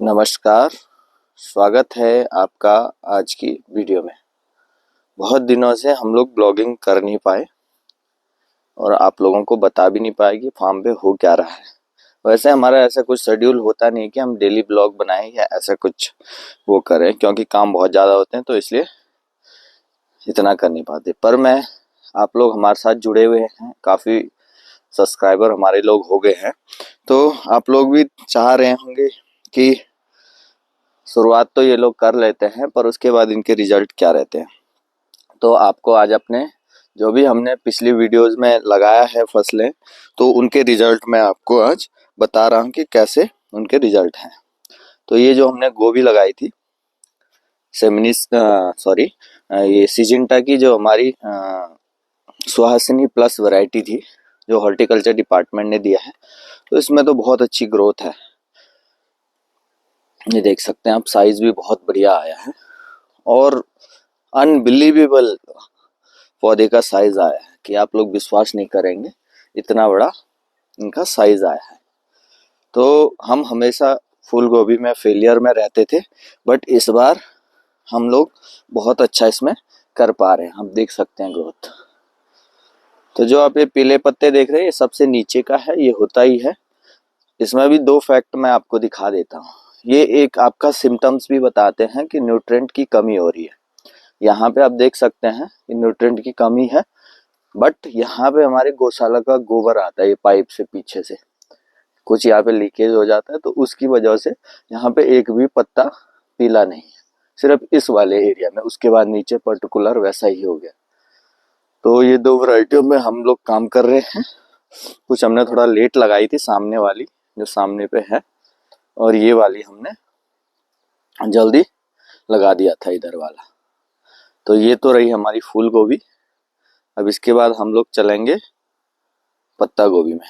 नमस्कार, स्वागत है आपका आज की वीडियो में। बहुत दिनों से हम लोग ब्लॉगिंग कर नहीं पाए और आप लोगों को बता भी नहीं पाए कि फार्म पे हो क्या रहा है। वैसे हमारा ऐसा कुछ शेड्यूल होता नहीं कि हम डेली ब्लॉग बनाएं या ऐसा कुछ वो करें, क्योंकि काम बहुत ज़्यादा होते हैं तो इसलिए इतना कर नहीं पाते। पर मैं आप लोग हमारे साथ जुड़े हुए हैं, काफ़ी सब्सक्राइबर हमारे लोग हो गए हैं, तो आप लोग भी चाह रहे होंगे कि शुरुआत तो ये लोग कर लेते हैं पर उसके बाद इनके रिजल्ट क्या रहते हैं। तो आपको आज अपने जो भी हमने पिछली वीडियोस में लगाया है फसलें, तो उनके रिजल्ट मैं आपको आज बता रहा हूँ कि कैसे उनके रिजल्ट हैं। तो ये जो हमने गोभी लगाई थी ये सिजिंटा की जो हमारी सुहासिनी प्लस वैरायटी थी, जो हॉर्टिकल्चर डिपार्टमेंट ने दिया है, तो इसमें तो बहुत अच्छी ग्रोथ है। ये देख सकते हैं आप, साइज भी बहुत बढ़िया आया है और अनबिलीवेबल पौधे का साइज आया है कि आप लोग विश्वास नहीं करेंगे, इतना बड़ा इनका साइज आया है। तो हम हमेशा फूल गोभी में फेलियर में रहते थे, बट इस बार हम लोग बहुत अच्छा इसमें कर पा रहे हैं। हम देख सकते हैं ग्रोथ। तो जो आप ये पीले पत्ते देख रहे हैं, ये सबसे नीचे का है, ये होता ही है। इसमें भी दो फैक्ट मैं आपको दिखा देता हूँ। ये एक आपका सिम्टम्स भी बताते हैं कि न्यूट्रिएंट की कमी हो रही है। यहाँ पे आप देख सकते हैं कि न्यूट्रिएंट की कमी है, बट यहाँ पे हमारे गौशाला का गोबर आता है, ये पाइप से पीछे से कुछ यहाँ पे लीकेज हो जाता है, तो उसकी वजह से यहाँ पे एक भी पत्ता पीला नहीं है, सिर्फ इस वाले एरिया में। उसके बाद नीचे पर्टिकुलर वैसा ही हो गया। तो ये दो वैरायटियों में हम लोग काम कर रहे हैं। कुछ हमने थोड़ा लेट लगाई थी, सामने वाली जो सामने पे है, और ये वाली हमने जल्दी लगा दिया था, इधर वाला। तो ये तो रही हमारी फूल गोभी। अब इसके बाद हम लोग चलेंगे पत्ता गोभी में।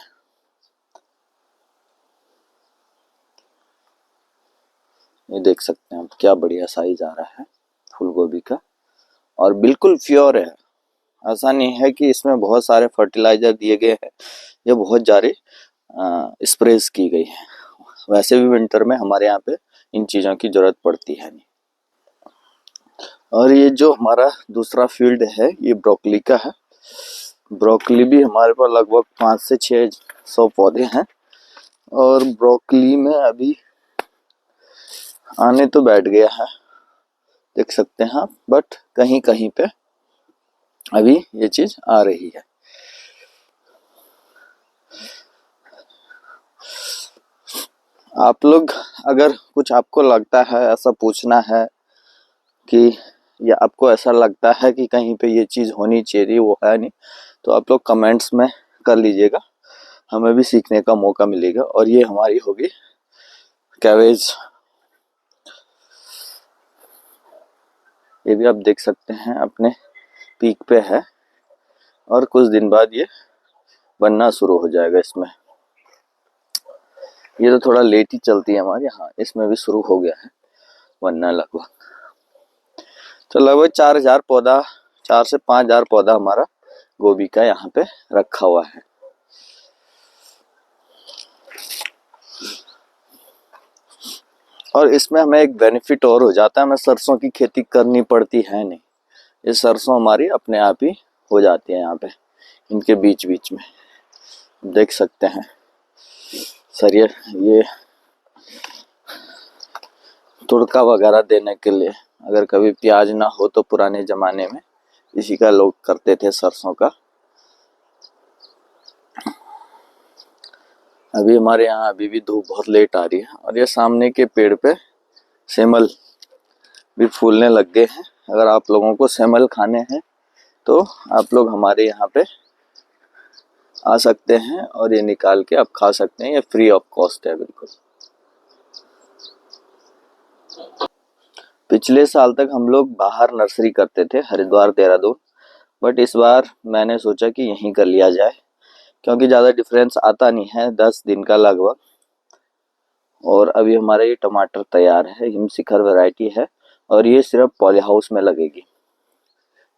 ये देख सकते हैं आप, क्या बढ़िया साइज आ रहा है फूल गोभी का, और बिल्कुल प्योर है। ऐसा नहीं है कि इसमें बहुत सारे फर्टिलाइजर दिए गए हैं या बहुत सारे स्प्रेज की गई है। वैसे भी विंटर में हमारे यहाँ पे इन चीज़ों की जरूरत पड़ती है नहीं। और ये जो हमारा दूसरा फील्ड है, ये ब्रोकली का है। ब्रोकली भी हमारे पास लगभग 500 से 600 पौधे हैं, और ब्रोकली में अभी आने तो बैठ गया है, देख सकते हैं आप, बट कहीं कहीं पे अभी ये चीज आ रही है। आप लोग अगर कुछ आपको लगता है, ऐसा पूछना है कि, या आपको ऐसा लगता है कि कहीं पे ये चीज होनी चाहिए, वो है नहीं, तो आप लोग कमेंट्स में कर लीजिएगा, हमें भी सीखने का मौका मिलेगा। और ये हमारी होगी कैबेज। ये भी आप देख सकते हैं अपने पीक पे है, और कुछ दिन बाद ये बनना शुरू हो जाएगा इसमें। ये तो थोड़ा लेट ही चलती है हमारे यहाँ, इसमें भी शुरू हो गया है बनना लगभग। तो लगभग 4,000 पौधा, 4 से 5,000 पौधा हमारा गोभी का यहाँ पे रखा हुआ है। और इसमें हमें एक बेनिफिट और हो जाता है, हमें सरसों की खेती करनी पड़ती है नहीं। ये सरसों हमारी अपने आप ही हो जाती है यहाँ पे, इनके बीच बीच में देख सकते हैं। सर ये तुड़का वगैरह देने के लिए, अगर कभी प्याज ना हो तो पुराने जमाने में इसी का लोग करते थे, सरसों का। अभी हमारे यहाँ अभी भी धूप बहुत लेट आ रही है, और ये सामने के पेड़ पे सेमल भी फूलने लग गए हैं। अगर आप लोगों को सेमल खाने हैं तो आप लोग हमारे यहाँ पे आ सकते हैं, और ये निकाल के आप खा सकते हैं। ये फ्री ऑफ कॉस्ट है बिल्कुल। पिछले साल तक हम लोग बाहर नर्सरी करते थे, हरिद्वार देहरादून, बट इस बार मैंने सोचा कि यहीं कर लिया जाए, क्योंकि ज़्यादा डिफरेंस आता नहीं है, 10 दिन का लगभग। और अभी हमारा ये टमाटर तैयार है, हिमशिखर वैरायटी है, और ये सिर्फ पॉली हाउस में लगेगी,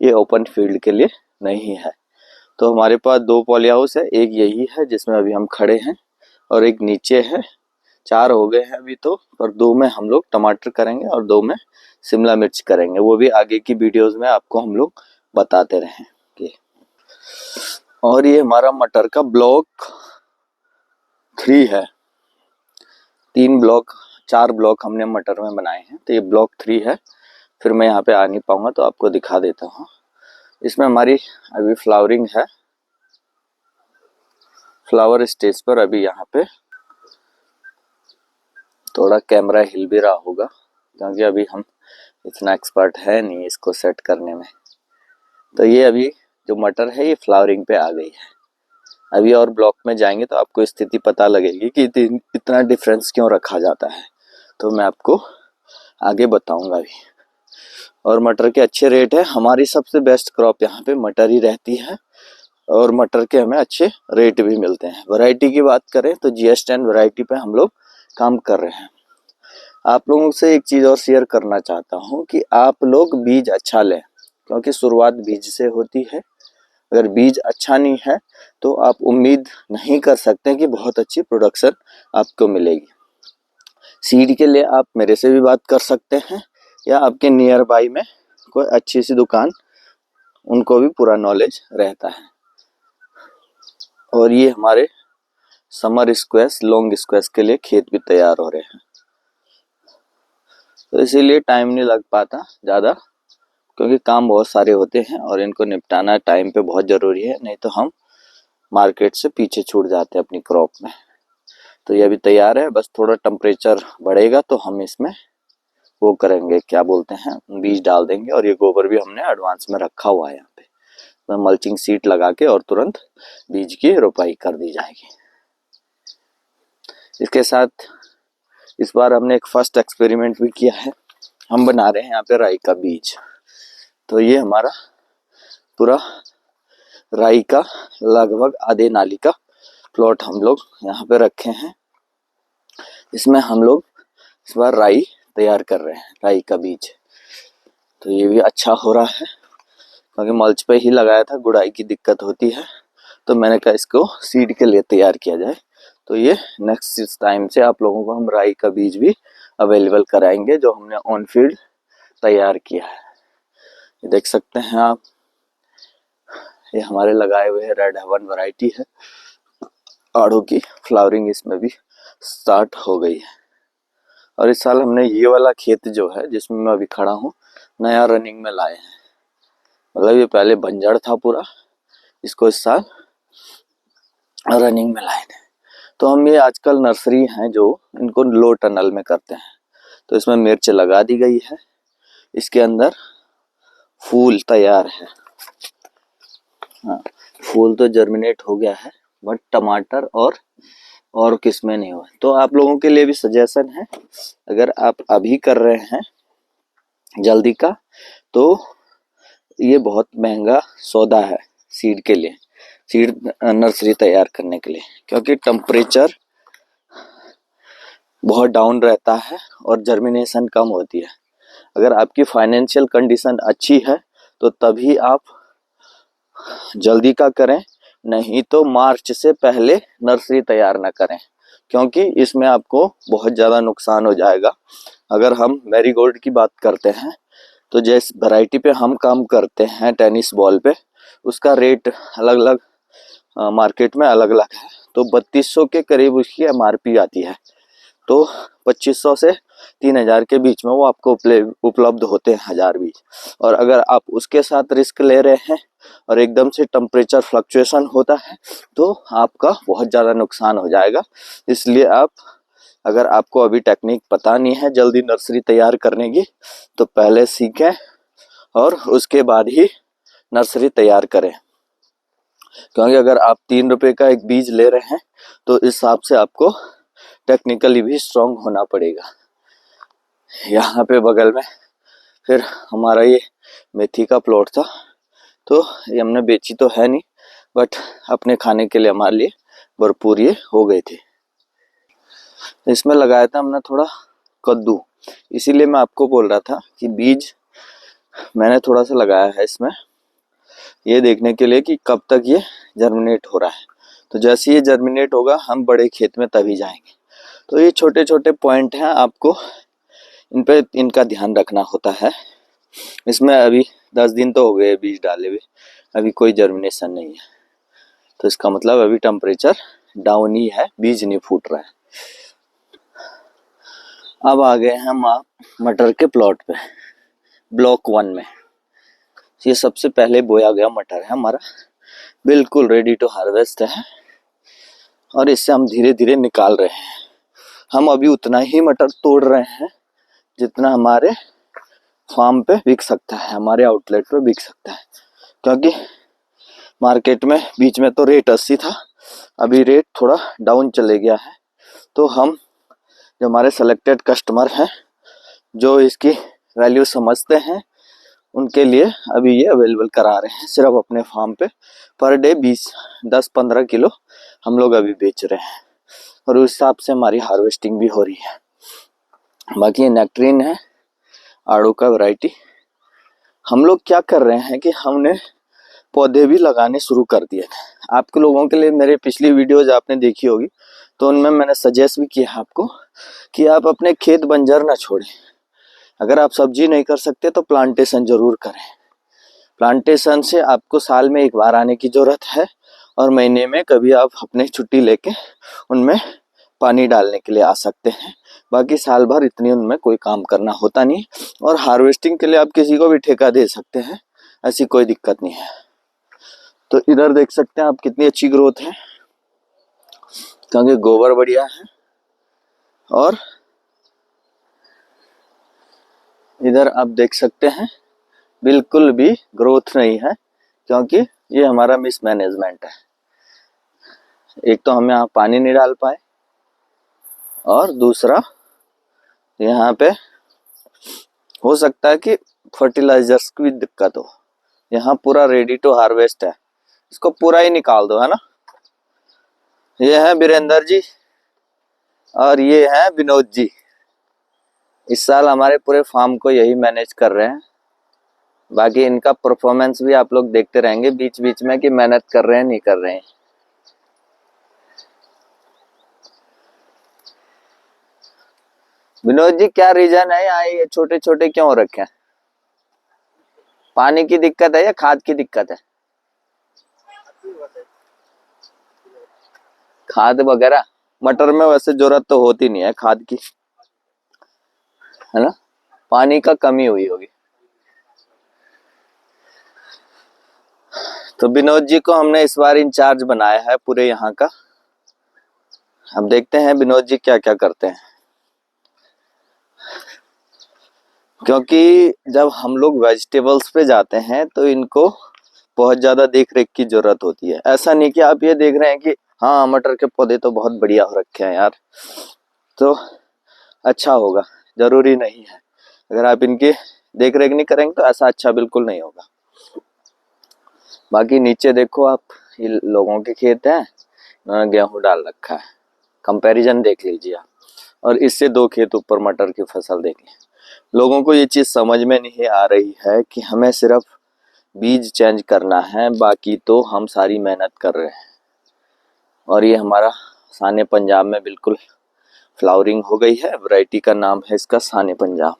ये ओपन फील्ड के लिए नहीं है। तो हमारे पास 2 पॉली हाउस है, एक यही है जिसमें अभी हम खड़े हैं, और एक नीचे है 4 हो गए हैं अभी तो, और 2 में हम लोग टमाटर करेंगे और 2 में शिमला मिर्च करेंगे। वो भी आगे की वीडियोस में आपको हम लोग बताते रहेंगे। और ये हमारा मटर का ब्लॉक 3 है। 4 ब्लॉक हमने मटर में बनाए हैं, तो ये ब्लॉक 3 है। फिर मैं यहाँ पे आ नहीं पाऊंगा तो आपको दिखा देता हूँ। इसमें हमारी अभी फ्लावरिंग है, फ्लावर स्टेज पर। अभी यहाँ पे थोड़ा कैमरा हिल भी रहा होगा क्योंकि अभी हम इतना एक्सपर्ट है नहीं इसको सेट करने में। तो ये अभी जो मटर है ये फ्लावरिंग पे आ गई है। अभी और ब्लॉक में जाएंगे तो आपको स्थिति पता लगेगी कि इतना डिफरेंस क्यों रखा जाता है, तो मैं आपको आगे बताऊंगा अभी। और मटर के अच्छे रेट है, हमारी सबसे बेस्ट क्रॉप यहाँ पे मटर ही रहती है और मटर के हमें अच्छे रेट भी मिलते हैं। वैरायटी की बात करें तो GS10 वैरायटी पे हम लोग काम कर रहे हैं। आप लोगों से एक चीज़ और शेयर करना चाहता हूँ कि आप लोग बीज अच्छा लें, क्योंकि शुरुआत बीज से होती है। अगर बीज अच्छा नहीं है तो आप उम्मीद नहीं कर सकते कि बहुत अच्छी प्रोडक्शन आपको मिलेगी। सीड के लिए आप मेरे से भी बात कर सकते हैं या आपके नियर बाई में कोई अच्छी सी दुकान, उनको भी पूरा नॉलेज रहता है। और ये हमारे समर स्क्वैश, लॉन्ग स्क्वैश के लिए खेत भी तैयार हो रहे हैं, तो इसीलिए टाइम नहीं लग पाता ज़्यादा, क्योंकि काम बहुत सारे होते हैं और इनको निपटाना टाइम पे बहुत ज़रूरी है, नहीं तो हम मार्केट से पीछे छूट जाते हैं अपनी क्रॉप में। तो ये अभी तैयार है, बस थोड़ा टेम्परेचर बढ़ेगा तो हम इसमें वो करेंगे, क्या बोलते हैं, बीज डाल देंगे। और ये गोबर भी हमने एडवांस में रखा हुआ है यहाँ पे, तो मल्चिंग सीट लगा के और तुरंत बीज की रोपाई कर दी जाएगी। इसके साथ इस बार हमने एक फर्स्ट एक्सपेरिमेंट भी किया है, हम बना रहे हैं यहाँ पे राई का बीज। तो ये हमारा पूरा राई का लगभग आधे नाली का प्लॉट हम लोग यहाँ पे रखे हैं। इसमें हम लोग इस बार राई तैयार कर रहे हैं, राई का बीज। तो ये भी अच्छा हो रहा है क्योंकि मल्च पे ही लगाया था, गुड़ाई की दिक्कत होती है, तो मैंने कहा इसको सीड के लिए तैयार किया जाए। तो ये नेक्स्ट टाइम से आप लोगों को हम राई का बीज भी अवेलेबल कराएंगे जो हमने ऑन फील्ड तैयार किया है। ये देख सकते हैं आप, ये हमारे लगाए हुए है रेड हेवन वैरायटी है, आड़ू की फ्लावरिंग इसमें भी स्टार्ट हो गई है। और इस साल हमने ये वाला खेत जो है जिसमें मैं अभी खड़ा हूँ नया रनिंग में लाए हैं, मतलब ये पहले बंजर था पूरा, इसको इस साल रनिंग में लाए थे। तो हम ये आजकल नर्सरी हैं जो इनको लो टनल में करते हैं, तो इसमें मिर्च लगा दी गई है, इसके अंदर फूल तैयार है। हाँ, फूल तो जर्मिनेट हो गया है, बट टमाटर और किस्में नहीं हुए। तो आप लोगों के लिए भी सजेशन है, अगर आप अभी कर रहे हैं जल्दी का, तो ये बहुत महंगा सौदा है सीड के लिए, सीड नर्सरी तैयार करने के लिए, क्योंकि टेम्परेचर बहुत डाउन रहता है और जर्मिनेशन कम होती है। अगर आपकी फाइनेंशियल कंडीशन अच्छी है तो तभी आप जल्दी का करें, नहीं तो मार्च से पहले नर्सरी तैयार ना करें, क्योंकि इसमें आपको बहुत ज़्यादा नुकसान हो जाएगा। अगर हम मैरीगोल्ड की बात करते हैं तो जिस वैरायटी पे हम काम करते हैं टेनिस बॉल पे, उसका रेट अलग अलग मार्केट में अलग अलग है। तो 3200 के करीब उसकी MRP आती है, तो 2500 से 3000 के बीच में वो आपको उपलब्ध होते हैं 1000 बीज। और अगर आप उसके साथ रिस्क ले रहे हैं और एकदम से टेम्परेचर फ्लक्चुएशन होता है तो आपका बहुत ज़्यादा नुकसान हो जाएगा। इसलिए आप, अगर आपको अभी टेक्निक पता नहीं है जल्दी नर्सरी तैयार करने की, तो पहले सीखें और उसके बाद ही नर्सरी तैयार करें। क्योंकि अगर आप 3 रुपए का एक बीज ले रहे हैं तो इस हिसाब से आपको टेक्निकली भी स्ट्रांग होना पड़ेगा। यहाँ पे बगल में फिर हमारा ये मेथी का प्लॉट था, तो ये हमने बेची तो है नहीं, बट अपने खाने के लिए हमारे लिए भरपूर ये हो गए थे। इसमें लगाया था हमने थोड़ा कद्दू, इसीलिए मैं आपको बोल रहा था कि बीज मैंने थोड़ा सा लगाया है इसमें, ये देखने के लिए कि कब तक ये जर्मिनेट हो रहा है। तो जैसे ये जर्मिनेट होगा हम बड़े खेत में तभी जाएंगे। तो ये छोटे छोटे पॉइंट हैं, आपको इन पे इनका ध्यान रखना होता है। इसमें अभी 10 दिन तो हो गए बीज डाले हुए, अभी कोई जर्मिनेशन नहीं है, तो इसका मतलब अभी टेम्परेचर डाउन ही है, बीज नहीं फूट रहा है। अब आ गए हम आप मटर के प्लॉट पे, ब्लॉक 1 में। ये सबसे पहले बोया गया मटर है हमारा, बिल्कुल रेडी टू हार्वेस्ट है, और इससे हम धीरे धीरे निकाल रहे हैं। हम अभी उतना ही मटर तोड़ रहे हैं जितना हमारे फार्म पे बिक सकता है, हमारे आउटलेट पे बिक सकता है, क्योंकि मार्केट में बीच में तो रेट 80 था, अभी रेट थोड़ा डाउन चले गया है। तो हम जो हमारे सेलेक्टेड कस्टमर हैं, जो इसकी वैल्यू समझते हैं, उनके लिए अभी ये अवेलेबल करा रहे हैं सिर्फ अपने फार्म पे। पर डे 10-15 किलो हम लोग अभी बेच रहे हैं, और उस हिसाब से हमारी हार्वेस्टिंग भी हो रही है। बाकी ये नेक्ट्रीन है, आड़ू का वैरायटी। हम लोग क्या कर रहे हैं कि हमने पौधे भी लगाने शुरू कर दिए। आपके लोगों के लिए मेरे पिछली वीडियोज आपने देखी होगी, तो उनमें मैंने सजेस्ट भी किया आपको कि आप अपने खेत बंजर ना छोड़ें। अगर आप सब्जी नहीं कर सकते तो प्लांटेशन जरूर करें। प्लांटेशन से आपको साल में एक बार आने की जरूरत है, और महीने में कभी आप अपने छुट्टी लेके उनमें पानी डालने के लिए आ सकते हैं। बाकी साल भर इतनी उनमें कोई काम करना होता नहीं, और हार्वेस्टिंग के लिए आप किसी को भी ठेका दे सकते हैं, ऐसी कोई दिक्कत नहीं है। तो इधर देख सकते हैं आप कितनी अच्छी ग्रोथ है, क्योंकि गोबर बढ़िया है। और इधर आप देख सकते हैं बिल्कुल भी ग्रोथ नहीं है, क्योंकि ये हमारा मिसमैनेजमेंट है। एक तो हम यहाँ पानी नहीं डाल पाए, और दूसरा यहाँ पे हो सकता है कि फर्टिलाइजर्स की भी दिक्कत हो। यहाँ पूरा रेडी टू हार्वेस्ट है, इसको पूरा ही निकाल दो, है ना। ये है वीरेंद्र जी, और ये है विनोद जी। इस साल हमारे पूरे फार्म को यही मैनेज कर रहे हैं। बाकी इनका परफॉर्मेंस भी आप लोग देखते रहेंगे बीच बीच में कि मेहनत कर रहे हैं नहीं कर रहे हैं। विनोद जी, क्या रीजन है यहाँ ये छोटे छोटे क्यों रखे हैं? पानी की दिक्कत है या खाद की दिक्कत है? खाद वगैरह मटर में वैसे जरूरत तो होती नहीं है खाद की, है ना, पानी का कमी हुई होगी। तो विनोद जी को हमने इस बार इंचार्ज बनाया है पूरे यहाँ का। अब देखते हैं विनोद जी क्या क्या करते हैं, क्योंकि जब हम लोग वेजिटेबल्स पे जाते हैं तो इनको बहुत ज्यादा देख रेख की जरूरत होती है। ऐसा नहीं कि आप ये देख रहे हैं कि हाँ मटर के पौधे तो बहुत बढ़िया हो रखे हैं यार, तो अच्छा होगा, जरूरी नहीं है। अगर आप इनकी देख रेख नहीं करेंगे तो ऐसा अच्छा बिल्कुल नहीं होगा। बाकी नीचे देखो आप, ये लोगों के खेत हैं, उन्होंने गेहूं डाल रखा है, कंपैरिजन देख लीजिए आप, और इससे 2 खेत ऊपर मटर की फसल देख लीजिए। लोगों को ये चीज समझ में नहीं आ रही है कि हमें सिर्फ बीज चेंज करना है, बाकी तो हम सारी मेहनत कर रहे हैं। और ये हमारा साने पंजाब में बिल्कुल फ्लावरिंग हो गई है। वैरायटी का नाम है इसका साने पंजाब,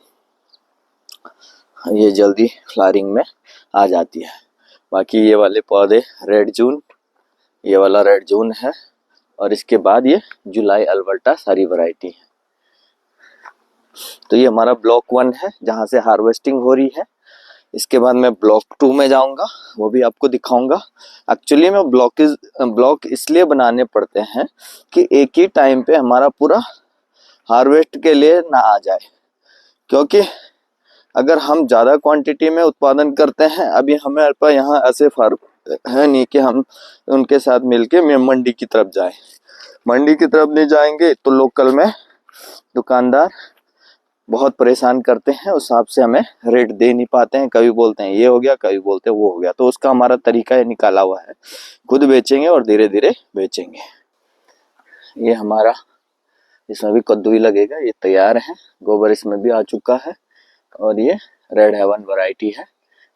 ये जल्दी फ्लावरिंग में आ जाती है। बाकी ये वाले पौधे रेड जून, ये वाला रेड जून है, और इसके बाद ये जुलाई अल्बर्टा सारी वैरायटी है। तो ये हमारा ब्लॉक 1 है जहाँ से हार्वेस्टिंग हो रही है। इसके बाद मैं ब्लॉक 2 में जाऊंगा, वो भी आपको दिखाऊंगा। एक्चुअली में ब्लॉक इसलिए बनाने पड़ते हैं कि एक ही टाइम पे हमारा पूरा हार्वेस्ट के लिए ना आ जाए, क्योंकि अगर हम ज़्यादा क्वांटिटी में उत्पादन करते हैं, अभी हमें पर यहाँ ऐसे फार्म है नहीं कि हम उनके साथ मिलके मंडी की तरफ जाएं। मंडी की तरफ नहीं जाएंगे तो लोकल में दुकानदार बहुत परेशान करते हैं, उस हिसाब से हमें रेट दे नहीं पाते हैं। कभी बोलते हैं ये हो गया, कभी बोलते हैं वो हो गया। तो उसका हमारा तरीका ये निकाला हुआ है, खुद बेचेंगे और धीरे धीरे बेचेंगे। ये हमारा, इसमें भी कद्दू ही लगेगा, ये तैयार है, गोबर इसमें भी आ चुका है। और ये रेड हेवन वैरायटी है,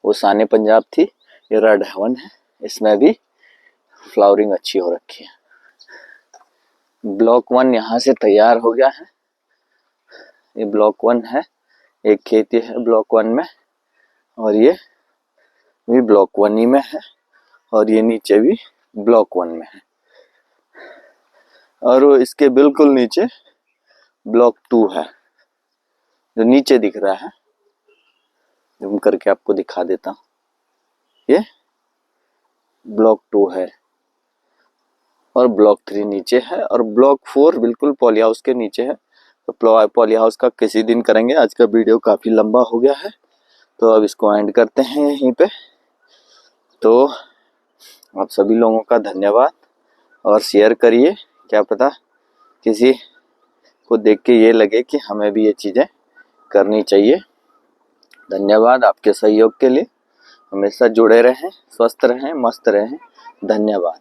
वो साने पंजाब थी, ये रेड हेवन है, इसमें भी फ्लावरिंग अच्छी हो रखी है। ब्लॉक 1 यहाँ से तैयार हो गया है। ये ब्लॉक 1 है, एक खेती है ब्लॉक 1 में, और ये भी ब्लॉक 1 ही में है, और ये नीचे भी ब्लॉक 1 में है, और वो इसके बिल्कुल नीचे ब्लॉक 2 है जो नीचे दिख रहा है। जूम करके आपको दिखा देता हूँ, ये ब्लॉक 2 है, और ब्लॉक 3 नीचे है, और ब्लॉक 4 बिल्कुल पॉली हाउस के नीचे है। तो पॉली हाउस का किसी दिन करेंगे, आज का वीडियो काफ़ी लंबा हो गया है, तो अब इसको एंड करते हैं यहीं पे। तो आप सभी लोगों का धन्यवाद, और शेयर करिए, क्या पता किसी को देख के ये लगे कि हमें भी ये चीज़ें करनी चाहिए। धन्यवाद आपके सहयोग के लिए। हमेशा जुड़े रहें, स्वस्थ रहें, मस्त रहें। धन्यवाद।